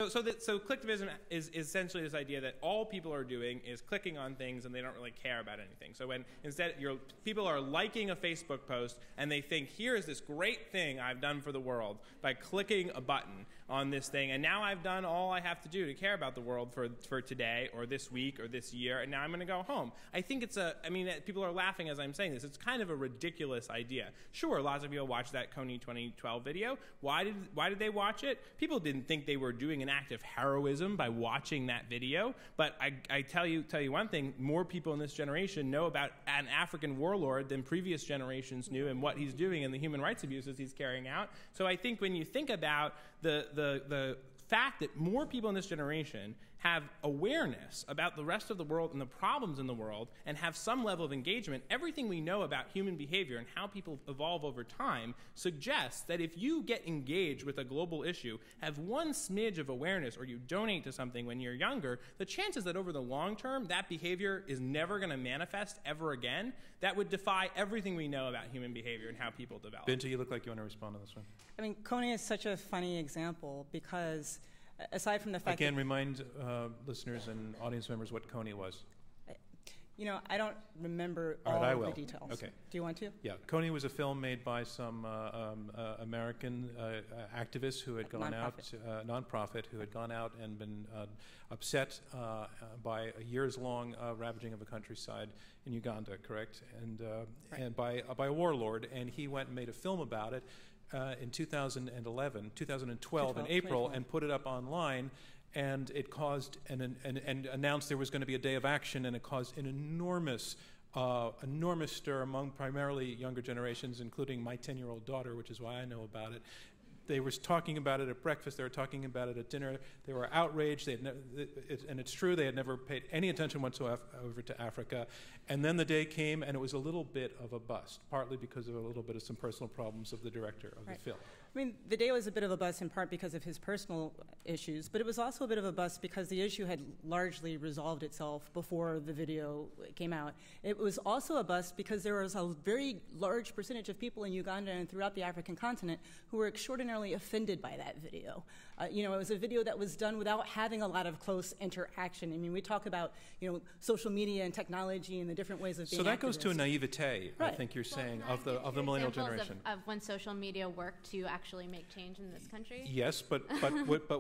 So Clicktivism is essentially this idea that all people are doing is clicking on things and they don't really care about anything. So when instead people are liking a Facebook post and they think, here is this great thing I've done for the world by clicking a button on this thing, and now I've done all I have to do to care about the world for today or this week or this year, and now I'm going to go home. I think people are laughing as I'm saying this. It's kind of a ridiculous idea. Sure, lots of people watched that Coney 2012 video. Why did they watch it? People didn't think they were doing an act of heroism by watching that video, but I tell you one thing, more people in this generation know about an African warlord than previous generations knew and what he's doing and the human rights abuses he's carrying out. So I think when you think about the fact that more people in this generation have awareness about the rest of the world and the problems in the world and have some level of engagement, everything we know about human behavior and how people evolve over time suggests that if you get engaged with a global issue, have one smidge of awareness, or you donate to something when you're younger, the chances that over the long term that behavior is never going to manifest ever again, that would defy everything we know about human behavior and how people develop. Binta, you look like you want to respond to this one. I mean, Coney is such a funny example because aside from the fact Again, remind listeners and audience members what Coney was. You know, I don't remember all of the details. Okay. Do you want to? Yeah, Coney was a film made by some American activists who had gone out, nonprofit, who had gone out and been upset by a years-long ravaging of the countryside in Uganda, correct? And right. And by a warlord, and he went and made a film about it in 2012 in April, and put it up online. And it caused and announced there was going to be a day of action, and it caused an enormous stir among primarily younger generations, including my 10-year-old daughter, which is why I know about it. They were talking about it at breakfast. They were talking about it at dinner. They were outraged. And it's true, they had never paid any attention whatsoever to Africa. And then the day came, and it was a little bit of a bust, partly because of a little bit of some personal problems of the director of the film. I mean, the day was a bit of a bust in part because of his personal issues, but it was also a bit of a bust because the issue had largely resolved itself before the video came out. It was also a bust because there was a very large percentage of people in Uganda and throughout the African continent who were extraordinarily offended by that video. You know, it was a video that was done without having a lot of close interaction. I mean, we talk about, you know, social media and technology and the different ways of being So that goes activists. to a naivete, Right. I think you're saying, of the millennial generation. Of when social media worked to actually make change in this country? Yes, but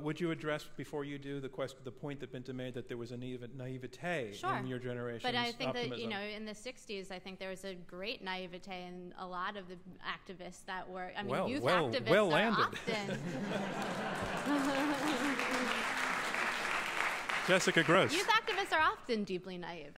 would you address, before you do, the point that Binta made, that there was a naivete in your generation's But I think optimism? that, you know, in the 60s, I think there was a great naivete in a lot of the activists that were, I mean, youth activists well are landed. often... Jessica Gross. Youth activists are often deeply naive.